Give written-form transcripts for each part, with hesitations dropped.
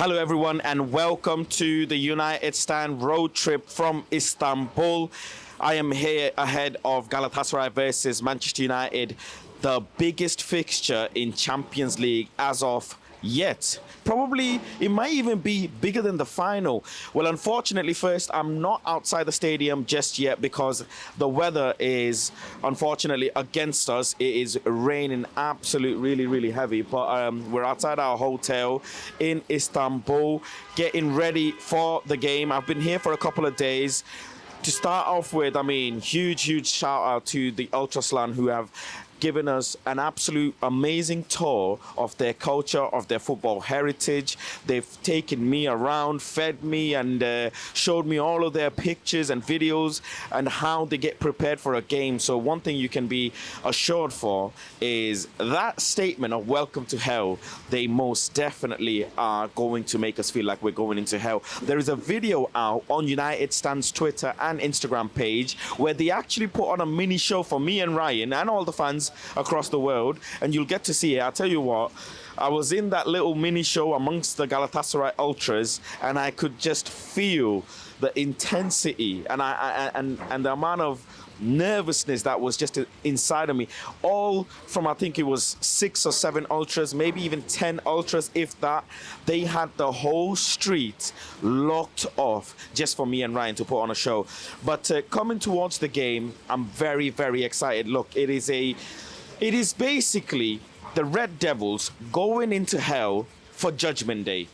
Hello, everyone, and welcome to the United Stand road trip from Istanbul. I am here ahead of Galatasaray versus Manchester United, the biggest fixture in Champions League as of yet. Probably it might even be bigger than the final. Well, unfortunately, first, I'm not outside the stadium just yet because the weather is unfortunately against us. It is raining really heavy, but we're outside our hotel in Istanbul getting ready for the game. I've been here for a couple of days. To start off with, I mean, huge shout out to the Ultraslan who have given us an absolute amazing tour of their culture, of their football heritage. They've taken me around, fed me, and showed me all of their pictures and videos and how they get prepared for a game. So one thing you can be assured for is that statement of welcome to hell. They most definitely are going to make us feel like we're going into hell. There is a video out on United Stand's Twitter and Instagram page where they actually put on a mini show for me and Ryan and all the fans across the world, and you'll get to see it. I'll tell you what, I was in that little mini show amongst the Galatasaray ultras, and I could just feel the intensity and the amount of nervousness that was just inside of me, all from I think it was 6 or 7 ultras, maybe even 10 ultras, if that. They had the whole street locked off just for me and Ryan to put on a show. But coming towards the game, I'm very excited. Look, it is basically the Red Devils going into hell for Judgment Day.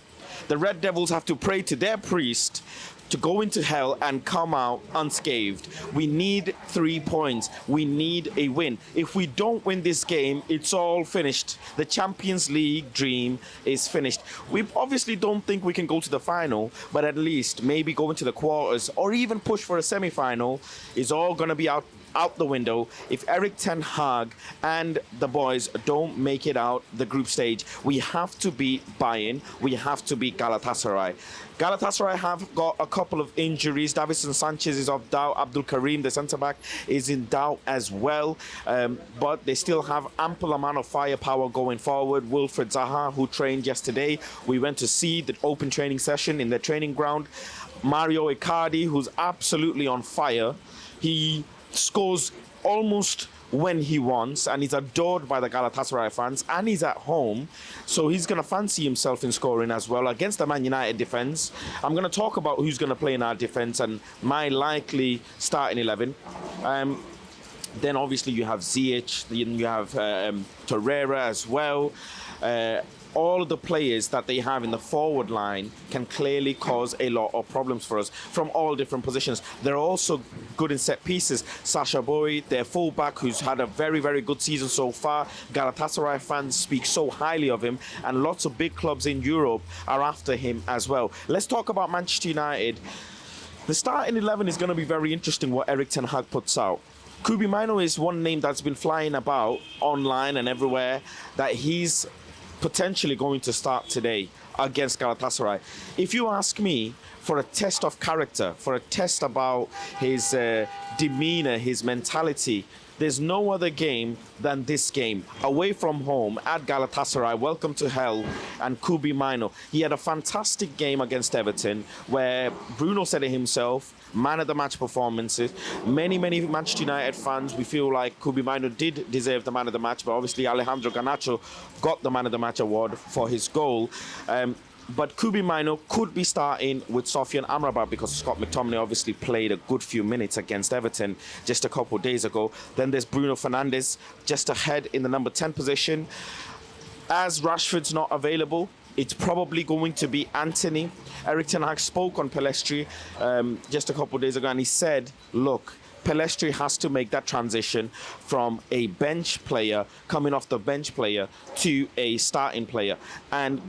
The Red Devils have to pray to their priest to go into hell and come out unscathed. We need 3 points. We need a win. If we don't win this game, it's all finished. The Champions League dream is finished. We obviously don't think we can go to the final, but at least maybe go into the quarters or even push for a semi-final is all going to be out the window if Erik ten Hag and the boys don't make it out the group stage. We have to beat Bayern. We have to beat Galatasaray. Galatasaray have got a couple of injuries. Davinson Sanchez is off doubt. Abdul Karim, the centre-back, is in doubt as well. But they still have ample amount of firepower going forward. Wilfried Zaha, who trained yesterday. We went to see the open training session in the training ground. Mario Icardi, who's absolutely on fire. He scores almost when he wants, and he's adored by the Galatasaray fans, and he's at home, so he's going to fancy himself in scoring as well against the Man United defence. I'm going to talk about who's going to play in our defence and my likely starting 11. Then obviously you have Ziyech, you have Torreira as well. All of the players that they have in the forward line can clearly cause a lot of problems for us from all different positions. They're also good in set pieces. Sacha Boey, their fullback, who's had a very good season so far. Galatasaray fans speak so highly of him, and lots of big clubs in Europe are after him as well. Let's talk about Manchester United. The starting 11 is going to be very interesting what Erik ten Hag puts out. Kobbie Mainoo is one name that's been flying about online and everywhere, that he's potentially going to start today against Galatasaray. If you ask me, for a test of character, for a test about his demeanor, his mentality, there's no other game than this game. Away from home at Galatasaray, welcome to hell, and Kobbie Mainoo. He had a fantastic game against Everton where Bruno said it himself, man of the match performances. Many Manchester United fans, we feel like Kobbie Mainoo did deserve the man of the match, but obviously Alejandro Garnacho got the man of the match award for his goal. But Kobbie Mainoo could be starting with Sofian Amrabat because Scott McTominay obviously played a good few minutes against Everton just a couple of days ago. Then there's Bruno Fernandes just ahead in the number 10 position. As Rashford's not available, it's probably going to be Anthony. Erik ten Hag spoke on Pellistri just a couple of days ago, and he said, look, Pellistri has to make that transition from a bench player, coming off the bench player, to a starting player. And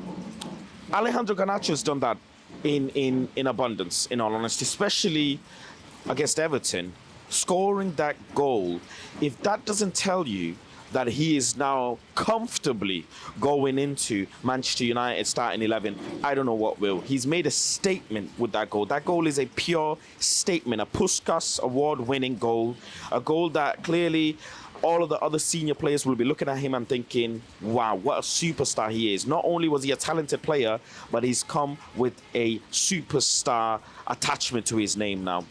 Alejandro Garnacho's done that in abundance, in all honesty, especially against Everton. Scoring that goal, if that doesn't tell you that he is now comfortably going into Manchester United starting 11, I don't know what will. He's made a statement with that goal. That goal is a pure statement, a Puskas award-winning goal, a goal that clearly all of the other senior players will be looking at him and thinking, wow, what a superstar he is. Not only was he a talented player, but he's come with a superstar attachment to his name now.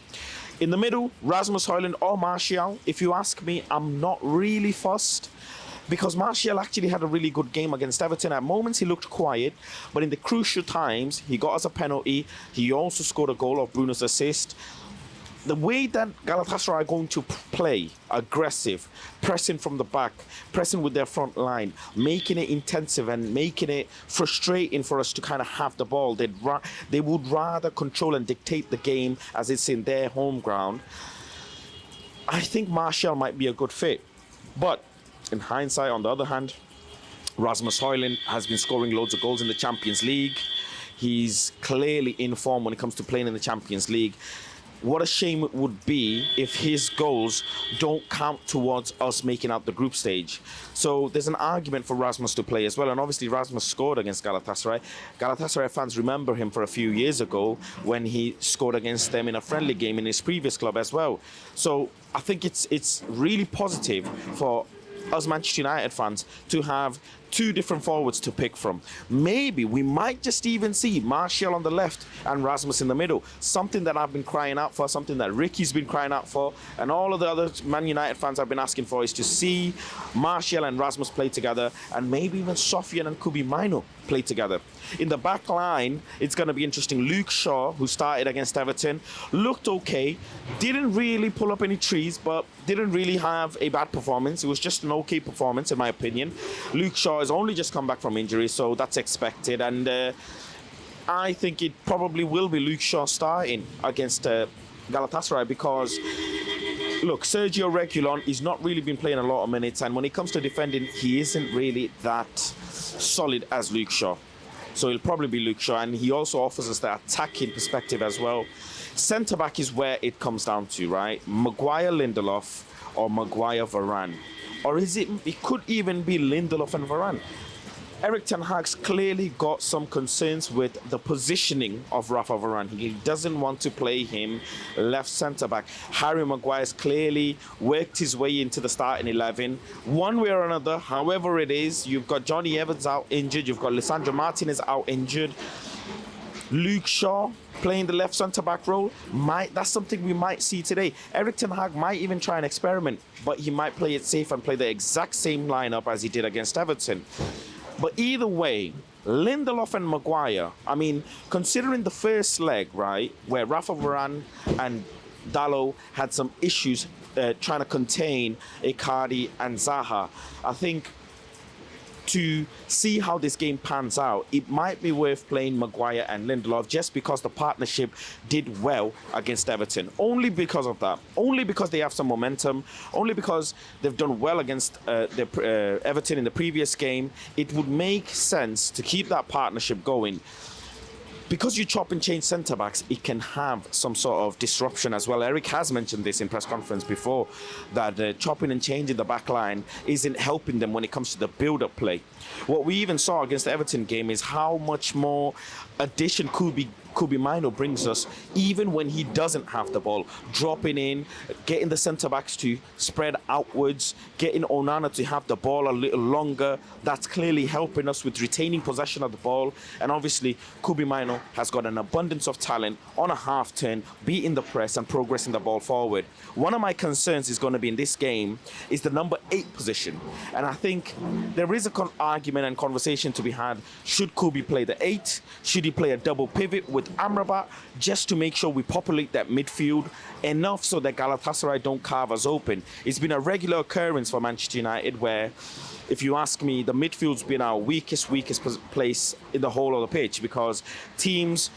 In the middle, Rasmus Højlund or Martial. If you ask me, I'm not really fussed, because Martial actually had a really good game against Everton. At moments, he looked quiet, but in the crucial times, he got us a penalty. He also scored a goal off Bruno's assist. The way that Galatasaray are going to play, aggressive, pressing from the back, pressing with their front line, making it intensive and making it frustrating for us to kind of have the ball. They would rather control and dictate the game as it's in their home ground. I think Martial might be a good fit. But in hindsight, on the other hand, Rasmus Højlund has been scoring loads of goals in the Champions League. He's clearly in form when it comes to playing in the Champions League. What a shame it would be if his goals don't count towards us making out the group stage. So there's an argument for Rasmus to play as well. And obviously Rasmus scored against Galatasaray. Galatasaray fans remember him for a few years ago when he scored against them in a friendly game in his previous club as well. So I think it's really positive for us Manchester United fans to have two different forwards to pick from. Maybe we might just even see Martial on the left and Rasmus in the middle. Something that I've been crying out for, something that Ricky's been crying out for, and all of the other Man United fans have been asking for, is to see Martial and Rasmus play together, and maybe even Sofian and Kubi Maino play together. In the back line, it's going to be interesting. Luke Shaw, who started against Everton, looked okay. Didn't really pull up any trees, but didn't really have a bad performance. It was just an okay performance, in my opinion. Luke Shaw has only just come back from injury, so that's expected. And I think it probably will be Luke Shaw starting against Galatasaray, because look, Sergio Reguilon, he's not really been playing a lot of minutes, and when it comes to defending, he isn't really that solid as Luke Shaw. So it'll probably be Luke Shaw, and he also offers us that attacking perspective as well. Centre-back is where it comes down to, right? Maguire, Lindelof, or Maguire, Varane. Or it could even be Lindelof and Varane. Erik ten Hag's clearly got some concerns with the positioning of Rafa Varane. He doesn't want to play him left centre-back. Harry Maguire's clearly worked his way into the starting 11. One way or another, however it is, you've got Johnny Evans out injured, you've got Lisandro Martinez out injured. Luke Shaw playing the left centre-back role, that's something we might see today. Erik ten Hag might even try an experiment, but he might play it safe and play the exact same lineup as he did against Everton. But either way, Lindelof and Maguire, I mean, considering the first leg, right, where Rafa Varane and Dalot had some issues trying to contain Icardi and Zaha, I think to see how this game pans out, it might be worth playing Maguire and Lindelof just because the partnership did well against Everton. Only because of that. Only because they have some momentum. Only because they've done well against Everton in the previous game. It would make sense to keep that partnership going. Because you chop and change centre-backs, it can have some sort of disruption as well. Eric has mentioned this in press conference before, that chopping and changing the back line isn't helping them when it comes to the build-up play. What we even saw against the Everton game is how much more addition Kubi Maino brings us, even when he doesn't have the ball. Dropping in, getting the centre-backs to spread outwards, getting Onana to have the ball a little longer. That's clearly helping us with retaining possession of the ball. And obviously, Kubi Maino has got an abundance of talent on a half-turn, beating the press and progressing the ball forward. One of my concerns is going to be in this game is the number 8 position. And I think there is an argument and conversation to be had. Should Kubi play the 8? Should he play a double pivot with Amrabat, just to make sure we populate that midfield enough so that Galatasaray don't carve us open? It's been a regular occurrence for Manchester United where, if you ask me, the midfield's been our weakest place in the whole of the pitch, because teams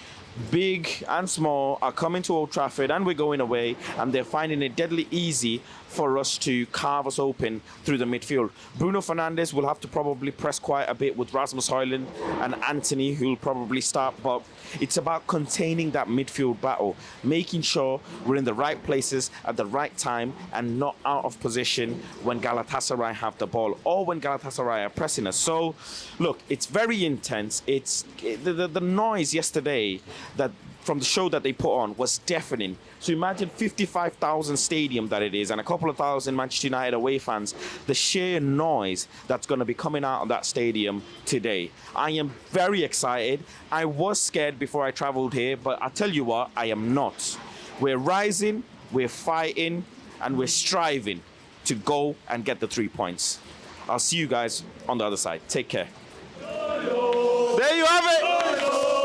big and small are coming to Old Trafford and we're going away, and they're finding it deadly easy for us to carve us open through the midfield. Bruno Fernandes will have to probably press quite a bit with Rasmus Højlund and Anthony, who'll probably start, but it's about containing that midfield battle, making sure we're in the right places at the right time and not out of position when Galatasaray have the ball or when Galatasaray are pressing us. So, look, it's very intense. The noise yesterday that from the show that they put on was deafening. So imagine 55,000 stadium that it is and a couple of thousand Manchester United away fans, the sheer noise that's going to be coming out of that stadium today. I am very excited. I was scared before I traveled here, but I tell you what, I am not. We're rising, we're fighting, and we're striving to go and get the 3 points. I'll see you guys on the other side. Take care. There you have it.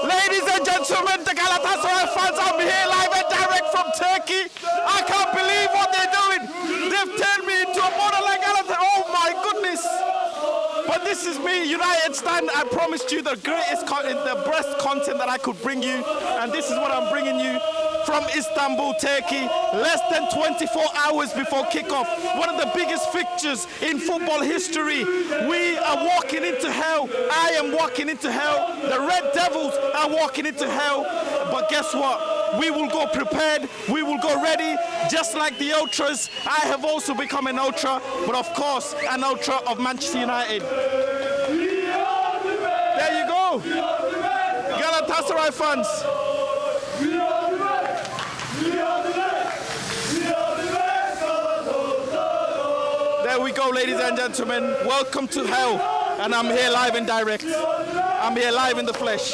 Ladies and gentlemen, the Galatasaray fans, I'm here live and direct from Turkey. I can't believe what they're doing. They've turned me into a model like Galatasaray. Oh my goodness. But this is me, United Stand. I promised you the best content that I could bring you. And this is what I'm bringing you from Istanbul, Turkey, less than 24 hours before kickoff. One of the biggest fixtures in football history. We are walking into hell. I am walking into hell. The Red Devils are walking into hell. But guess what? We will go prepared. We will go ready, just like the Ultras. I have also become an Ultra, but of course, an Ultra of Manchester United. There you go. Galatasaray fans. There we go, ladies and gentlemen. Welcome to hell. And I'm here live and direct. I'm here live in the flesh.